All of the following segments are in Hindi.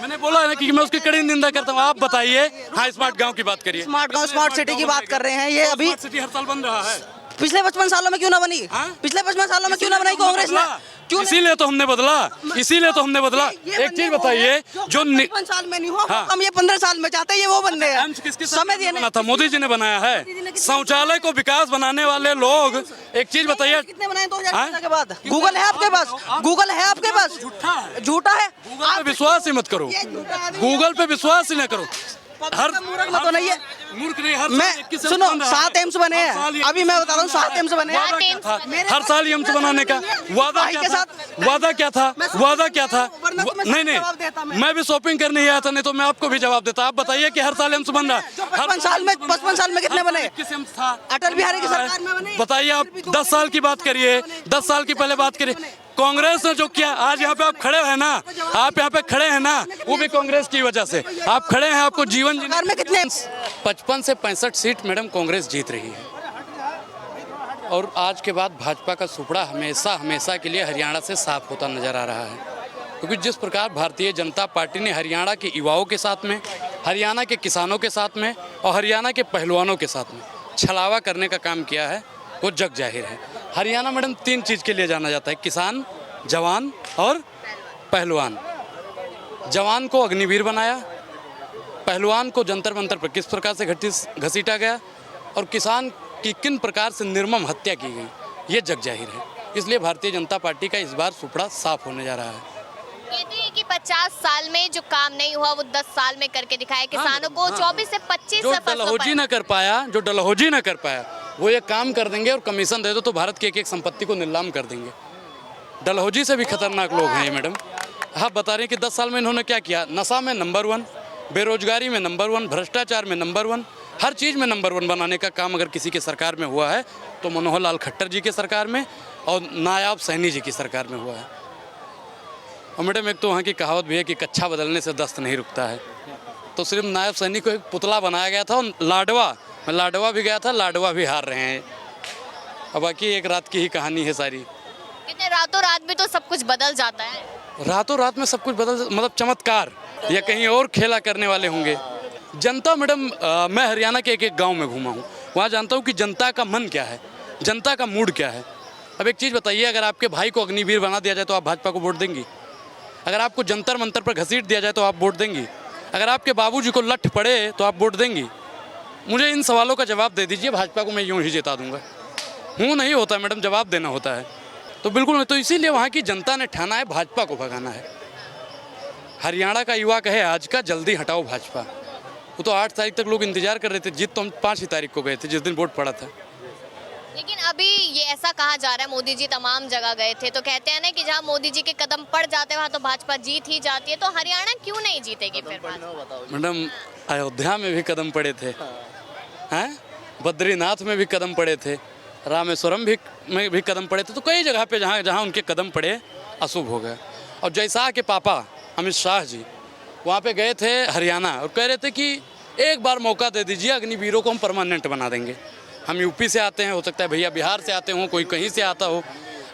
मैंने बोला है ना कि मैं उसकी कड़ी निंदा करता हूँ। आप बताइए। हाँ, स्मार्ट गांव की बात करिए। स्मार्ट गांव स्मार्ट सिटी की बात कर रहे हैं। ये अभी स्मार्ट सिटी हर साल बन रहा है। पिछले 55 सालों में क्यों ना बनी? हाँ? पिछले 55 सालों में क्यों ना बनाई कांग्रेस ने? क्यों नहीं? इसीलिए तो हमने बदला, इसीलिए तो हमने बदला। एक चीज बताइए, जो 55 साल में नहीं हुआ, हाँ। हम ये 15 साल में चाहते हैं, ये वो बंदे हैं। किसकी समय देने बना था? मोदी जी ने बनाया है। शौचालय को विकास बनाने वाले लोग। एक चीज बताइए, कितने बनाए 2014 हाँ? के बाद? गूगल है आपके पास? गूगल है आपके पास? झूठा है। झूठा है। गूगल पे विश्वास ही मत करो, गूगल पे विश्वास ही ना करो। हर मूर्ख मत होना। ये मूर्ख नहीं, हर मैं सुनो, 7 एम्स बने हैं। अभी मैं बता रहा हूँ, 7 एम्स बने हैं। वादा क्या था? हर साल एम्स बनाने का वादा भाई क्या के था? साथ वादा क्या था? वादा क्या था? वरना तो मैं नहीं जवाब देता नहीं, मैं भी शॉपिंग करने ही आया था, नहीं तो मैं आपको भी जवाब देता। आप बताइए कि हर साल एम्स बन रहा है। 55 साल में कितने बने? किस एम्स था? अटल बिहारी की सरकार में बने। बताइए। आप 10 साल की बात करिए, 10 साल की पहले बात करिए। कांग्रेस ने जो किया, आज यहाँ पे आप खड़े हैं ना, आप यहाँ पे खड़े हैं ना, वो भी कांग्रेस की वजह से आप खड़े हैं। आपको जीवन सरकार में कितने? 55 से 65 सीट मैडम कांग्रेस जीत रही है। और आज के बाद भाजपा का सुपड़ा हमेशा हमेशा के लिए हरियाणा से साफ होता नजर आ रहा है। क्योंकि जिस प्रकार भारतीय जनता पार्टी ने हरियाणा के युवाओं के साथ में, हरियाणा के किसानों के साथ में और हरियाणा के पहलवानों के साथ में छलावा करने का काम किया है, वो जग जाहिर है। हरियाणा मैडम 3 चीज़ के लिए जाना जाता है: किसान, जवान और पहलवान। जवान को अग्निवीर बनाया, पहलवान को जंतर मंतर पर किस प्रकार से घसीटा गया, और किसान की किन प्रकार से निर्मम हत्या की गई, ये जग जाहिर है। इसलिए भारतीय जनता पार्टी का इस बार सुपड़ा साफ होने जा रहा है। कहते हैं कि 50 साल में जो काम नहीं हुआ वो 10 साल में करके दिखाया। किसानों को 24 से 25 जो फसलों डलहौजी पर न कर पाया, जो डलहौजी न कर पाया, वो ये काम कर देंगे और कमीशन दे दो तो भारत की एक एक संपत्ति को नीलाम कर देंगे। डलहौजी से भी खतरनाक लोग हैं ये मैडम। आप बता रहे हैं कि 10 साल में इन्होंने क्या किया? नशा में नंबर 1, बेरोजगारी में नंबर 1, भ्रष्टाचार में नंबर 1, हर चीज़ में नंबर 1 बनाने का काम अगर किसी के सरकार में हुआ है तो मनोहर लाल खट्टर जी के सरकार में और नायाब सैनी जी की सरकार में हुआ है। और मैडम एक तो वहाँ की कहावत भी है कि कच्छा बदलने से दस्त नहीं रुकता है। तो सिर्फ नायब सैनी को एक पुतला बनाया गया था, और लाडवा भी गया था, लाडवा भी हार रहे हैं। अब बाकी एक रात की ही कहानी है सारी। कहते हैं रातों रात में तो सब कुछ बदल जाता है। रातों रात में सब कुछ बदल, मतलब चमत्कार या कहीं और खेला करने वाले होंगे। जनता मैडम, मैं हरियाणा के एक एक गांव में घूमा हूँ, वहाँ जानता हूँ कि जनता का मन क्या है, जनता का मूड क्या है। अब एक चीज़ बताइए, अगर आपके भाई को अग्निवीर बना दिया जाए तो आप भाजपा को वोट देंगी? अगर आपको जंतर मंतर पर घसीट दिया जाए तो आप वोट देंगी? अगर आपके बाबूजी को लठ पड़े तो आप वोट देंगी? मुझे इन सवालों का जवाब दे दीजिए, भाजपा को मैं यूँ ही जिता दूंगा। हूँ नहीं होता मैडम, जवाब देना होता है। तो बिल्कुल नहीं। तो इसीलिए वहाँ की जनता ने ठाना है भाजपा को भगाना है। हरियाणा का युवा कहे आज का जल्दी हटाओ भाजपा। वो तो 8 तारीख तक लोग इंतजार कर रहे थे, जीत तो हम 5 ही तारीख को गए थे जिस दिन वोट पड़ा था। लेकिन अभी ये ऐसा कहा जा रहा है, मोदी जी तमाम जगह गए थे तो कहते हैं ना कि जहाँ मोदी जी के कदम पड़ जाते हैं वहाँ तो भाजपा जीत ही जाती है। तो हरियाणा क्यों नहीं जीतेगी फिर भाजपा? मैडम, अयोध्या में भी कदम पड़े थे, हैं? बद्रीनाथ में भी कदम पड़े थे, रामेश्वरम में भी कदम पड़े थे। तो कई जगह पे जहाँ जहाँ उनके कदम पड़े अशुभ हो गए। और जैसा के पापा अमित शाह जी वहाँ पे गए थे हरियाणा और कह रहे थे कि एक बार मौका दे दीजिए, अग्निवीरों को हम परमानेंट बना देंगे। हम यूपी से आते हैं, हो सकता है भैया बिहार से आते हों, कोई कहीं से आता हो।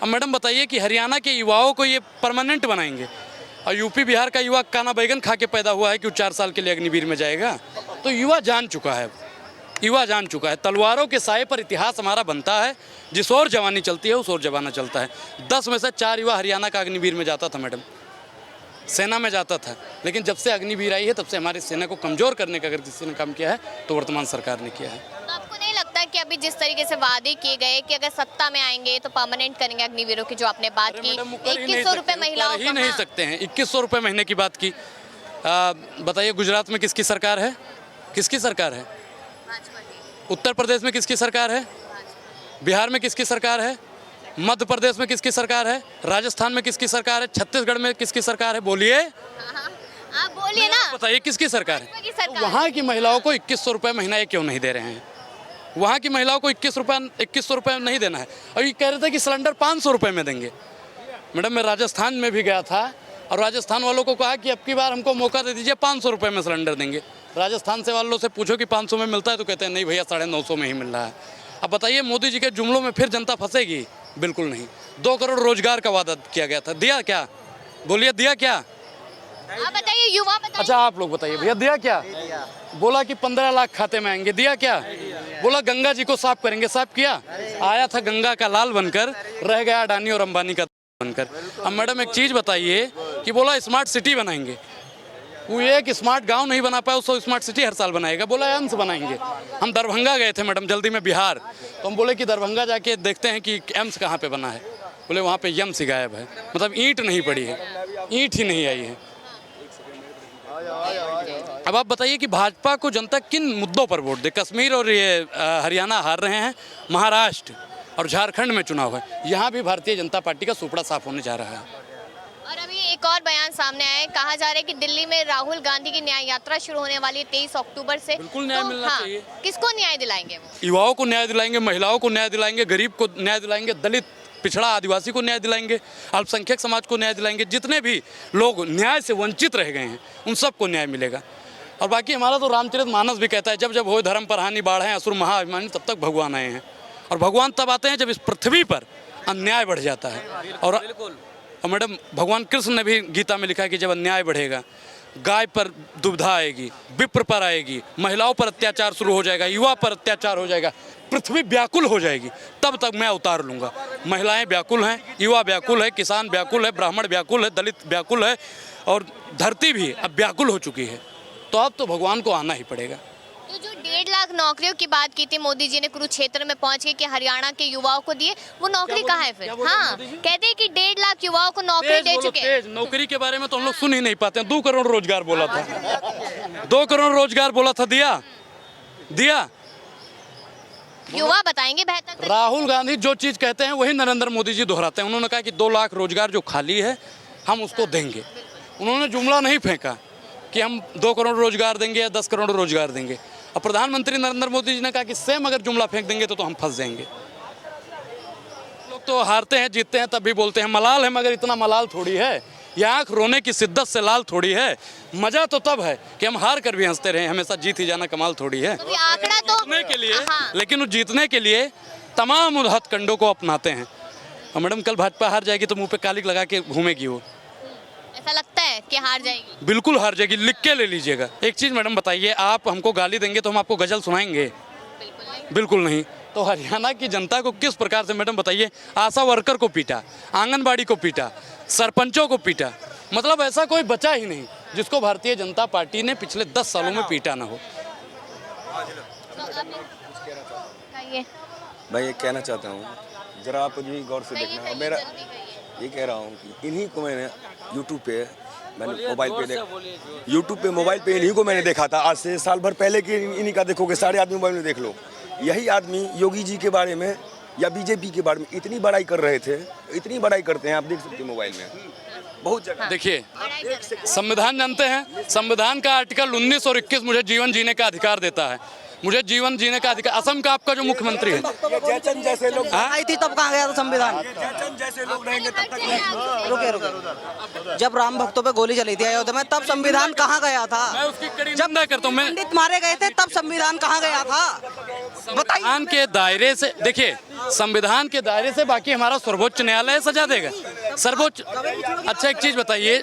अब मैडम बताइए कि हरियाणा के युवाओं को ये परमानेंट बनाएंगे, और यूपी बिहार का युवा काना बैगन खा के पैदा हुआ है कि वो 4 साल के लिए अग्निवीर में जाएगा? तो युवा जान चुका है, युवा जान चुका है। तलवारों के साए पर इतिहास हमारा बनता है, जिस ओर जवानी चलती है उस ओर जमाना चलता है। 10 में से 4 युवा हरियाणा का अग्निवीर में जाता था मैडम, सेना में जाता था। लेकिन जब से अग्निवीर आई है तब से हमारी सेना को कमज़ोर करने का अगर किसी ने काम किया है तो वर्तमान सरकार ने किया है। तो आपको नहीं लगता कि अभी जिस तरीके से वादे किए गए कि अगर सत्ता में आएंगे तो परमानेंट करेंगे अग्निवीरों की, जो आपने बात की 2100 रुपये महिलाओं ही नहीं सकते हैं? 2100 रुपये महीने की बात की। बताइए, गुजरात में किसकी सरकार है? किसकी सरकार है? उत्तर प्रदेश में किसकी सरकार है? बिहार में किसकी सरकार है? मध्य प्रदेश में किसकी सरकार है? राजस्थान में किसकी सरकार है? छत्तीसगढ़ में किसकी सरकार है? बोलिए, आप बोलिए ना, बताइए किसकी सरकार है? की सरकार। वहाँ की महिलाओं को 2100 रुपये महीना ये क्यों नहीं दे रहे हैं? वहाँ की महिलाओं को 2100 रुपये नहीं देना है, और ये कह रहे थे कि सिलेंडर 500 रुपये में देंगे। मैडम, मैं राजस्थान में भी गया था और राजस्थान वालों को कहा कि अब की बार हमको मौका दे दीजिए, 500 रुपये में सिलेंडर देंगे। राजस्थान से वालों से पूछो कि 500 में मिलता है तो कहते हैं नहीं भैया 950 में ही मिल रहा है। अब बताइए, मोदी जी के जुमलों में फिर जनता फंसेगी? बिल्कुल नहीं। 2 करोड़ रोजगार का वादा किया गया था, दिया क्या? बोलिए, दिया क्या? आप बताइए, युवा बताइए। अच्छा आप लोग बताइए भैया, दिया क्या? बोला कि 15 लाख खाते में आएंगे, दिया क्या? बोला गंगा जी को साफ करेंगे, साफ किया? आया था गंगा का लाल बनकर, रह गया अडानी और अंबानी का बनकर। अब मैडम एक चीज़ बताइए कि बोला स्मार्ट सिटी बनाएंगे, वो एक स्मार्ट गांव नहीं बना पाया, उसको स्मार्ट सिटी हर साल बनाएगा। बोला एम्स बनाएंगे। हम दरभंगा गए थे मैडम जल्दी में बिहार, तो हम बोले कि दरभंगा जाके देखते हैं कि एम्स कहाँ पे बना है। बोले वहाँ पे यम्स ही गायब है, मतलब ईंट नहीं पड़ी है, ईंट ही नहीं आई है। अब आप बताइए कि भाजपा को जनता किन मुद्दों पर वोट दे? कश्मीर और ये हरियाणा हार रहे हैं, महाराष्ट्र और झारखंड में चुनाव है, यहाँ भी भारतीय जनता पार्टी का सुपड़ा साफ होने जा रहा है। और अभी एक और बयान सामने आया है, कहा जा रहा है कि दिल्ली में राहुल गांधी की न्याय यात्रा शुरू होने वाली है 23 अक्टूबर से। बिल्कुल न्याय मिलना चाहिए। किसको न्याय दिलाएंगे वो? युवाओं को न्याय दिलाएंगे, महिलाओं को न्याय दिलाएंगे, गरीब को न्याय दिलाएंगे, दलित पिछड़ा आदिवासी को न्याय दिलाएंगे, अल्पसंख्यक समाज को न्याय दिलाएंगे। जितने भी लोग न्याय से वंचित रह गए हैं उन सबको न्याय मिलेगा। और बाकी हमारा तो रामचरितमानस भी कहता है, जब जब हो धर्म पर हानि बाढ़ है असुर महाअभिमानी, तब तक भगवान आए हैं। और भगवान तब आते हैं जब इस पृथ्वी पर अन्याय बढ़ जाता है। और मैडम भगवान कृष्ण ने भी गीता में लिखा है कि जब अन्याय बढ़ेगा, गाय पर दुविधा आएगी, विप्र पर आएगी, महिलाओं पर अत्याचार शुरू हो जाएगा, युवा पर अत्याचार हो जाएगा, पृथ्वी व्याकुल हो जाएगी, तब तक मैं अवतार लूँगा। महिलाएं व्याकुल हैं, युवा व्याकुल है, किसान व्याकुल है, ब्राह्मण व्याकुल है, दलित व्याकुल है, और धरती भी अब व्याकुल हो चुकी है। तो अब तो भगवान को आना ही पड़ेगा। तो जो 1.5 लाख नौकरियों की बात की थी मोदी जी ने कुरुक्षेत्र में पहुंच के हरियाणा के युवाओं को दिए, वो नौकरी कहाँ है फिर? हाँ, कहते हैं कि 1.5 लाख युवाओं को नौकरी दे चुके हैं। नौकरी के बारे में तो हम लोग सुन ही नहीं पाते हैं। 2 करोड़ रोजगार बोला था, 2 करोड़ रोजगार बोला था, दिया? दिया? युवा बताएंगे बेहतर। राहुल गांधी जो चीज़ कहते हैं वही नरेंद्र मोदी जी दोहराते हैं। उन्होंने कहा कि 2 लाख रोजगार जो खाली है हम उसको देंगे। उन्होंने जुमला नहीं फेंका कि हम 2 करोड़ रोजगार देंगे या 10 करोड़ रोजगार देंगे। और प्रधानमंत्री नरेंद्र मोदी जी ने कहा कि सेम अगर जुमला फेंक देंगे तो हम फंस जाएंगे। लोग तो हारते हैं जीतते हैं तब भी बोलते हैं मलाल है, मगर इतना मलाल थोड़ी है, यह आँख रोने की शिद्दत से लाल थोड़ी है। मजा तो तब है कि हम हार कर भी हंसते रहे, हमेशा जीत ही जाना कमाल थोड़ी है। तो आंकड़ा तो जीतने के लिए, हाँ। लेकिन वो जीतने के लिए तमाम उन हथकंडों को अपनाते हैं। और मैडम कल भाजपा हार जाएगी तो मुंह पे कालिक लगा के घूमेगी वो। ऐसा लगता है कि हार जाएगी? बिल्कुल हार जाएगी, लिख के ले लीजिएगा। एक चीज़ मैडम बताइए, आप हमको गाली देंगे तो हम आपको गजल सुनाएंगे? बिल्कुल नहीं। तो हरियाणा की जनता को किस प्रकार से मैडम बताइए, आशा वर्कर को पीटा, आंगनबाड़ी को पीटा, सरपंचों को पीटा, मतलब ऐसा कोई बचा ही नहीं जिसको भारतीय जनता पार्टी ने पिछले 10 सालों में पीटा ना हो। मैं ये कहना चाहता हूँ, जरा आप जी गौर से देखना। और मेरा ये कह रहा हूँ कि इन्हीं को मैंने यूट्यूब पे मोबाइल पे इन्हीं को मैंने देखा था। आज से साल भर पहले की इन्हीं का देखोगे, सारे आदमी मोबाइल में देख लो। यही आदमी योगी जी के बारे में या बीजेपी के बारे में इतनी बड़ाई कर रहे थे, इतनी बड़ाई करते हैं, आप देख सकते हैं मोबाइल में बहुत जगह। देखिए, संविधान जानते हैं, संविधान का आर्टिकल 19 और 21 मुझे जीवन जीने का अधिकार देता है। मुझे जीवन जीने का अधिकार। असम का आपका जो मुख्यमंत्री है, जयचंद जैसे लोग आई थी तब कहाँ गया था संविधान? जयचंद जैसे लोग रहेंगे तब तक। रुके जब राम भक्तों पे गोली चली थी अयोध्या में, तब संविधान कहाँ गया था? मैं उसकी कड़ी निंदा करता हूँ। मैं पंडित मारे गए थे तब संविधान कहाँ गया था? संविधान के दायरे से, देखिए संविधान के दायरे से बाकी हमारा सर्वोच्च न्यायालय सजा देगा। सर्वोच्च। अच्छा एक चीज बताइए,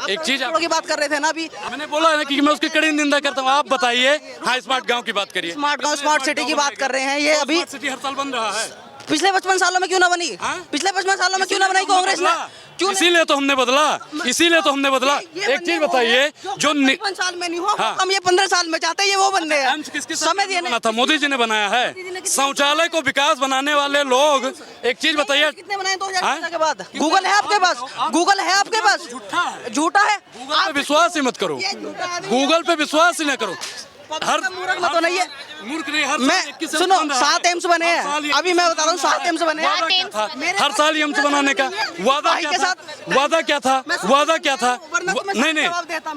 एक चीज आप की बात कर रहे थे ना अभी, मैंने बोला है ना कि मैं उसकी कड़ी निंदा करता हूँ। आप बताइए। हाँ, स्मार्ट गांव की बात करिए। स्मार्ट गांव स्मार्ट सिटी की बात कर रहे हैं। ये अभी स्मार्ट सिटी हर साल बन रहा है। पिछले 55 सालों में क्यों ना बनी? पिछले 55 सालों में क्यों ना बनाई कांग्रेस ने? क्यों? इसीलिए तो हमने बदला, इसीलिए तो हमने बदला। एक चीज बताइए, जो 55 साल में नहीं हुआ, हम ये 15 साल में चाहते हैं, ये वो बन रहे हैं। समय देना था, मोदी जी ने बनाया है। शौचालय को विकास बनाने वाले लोग। एक चीज बताइए, कितने बनाए 2014 के बाद? गूगल है आपके पास? गूगल है आपके पास? झूठा है। गूगल पे विश्वास ही मत करो, गूगल पे विश्वास ही न करो। हर मूर्ख मत होना। ये मूर्ख नहीं, हर मैं सुनो, 7 एम्स बने हैं। अभी मैं बता रहा हूँ 7 एम्स बने हैं। हर साल एम्स बनाने का वादा क्या था? वादा क्या था? वादा क्या था? नहीं नहीं,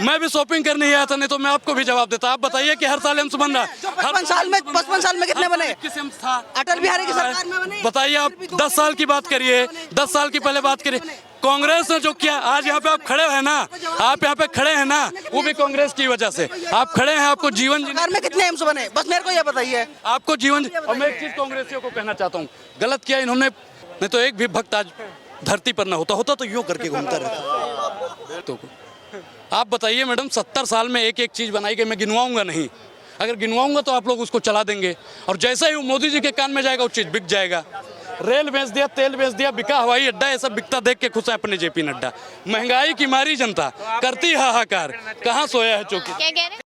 मैं भी शॉपिंग करने ही आया था, नहीं तो मैं आपको भी जवाब देता। आप बताइए कि हर साल एम्स बन रहा है। 55 साल में कितने बने? किस एम्स था? अटल बिहारी की सरकार में बने। बताइए आप 10 साल की बात करिए, 10 साल की पहले बात करिए। कांग्रेस ने जो किया, आज यहाँ पे आप खड़े हैं ना, आप यहाँ पे खड़े हैं ना, वो भी कांग्रेस की वजह से आप खड़े हैं। आपको जीवन सरकार में कितने एम्स बने, बस मेरे को ये बताइए। आपको जीवन। और मैं एक चीज कांग्रेसियों को कहना चाहता हूँ, गलत किया इन्होंने। नहीं तो एक भी भक्त आज धरती पर ना होता तो यूं करके घूमता रहता। तो आप बताइए मैडम, 70 साल में एक एक चीज़ बनाई गई, मैं गिनवाऊंगा नहीं। अगर गिनवाऊंगा तो आप लोग उसको चला देंगे, और जैसे ही वो मोदी जी के कान में जाएगा वो चीज़ बिक जाएगा। रेल बेच दिया, तेल बेच दिया, बिका हवाई अड्डा, ये सब बिकता देख के खुश है अपने जेपी नड्डा। महंगाई की मारी जनता करती हाहाकार, कहाँ सोया है चौकी। क्या कह रहे हैं?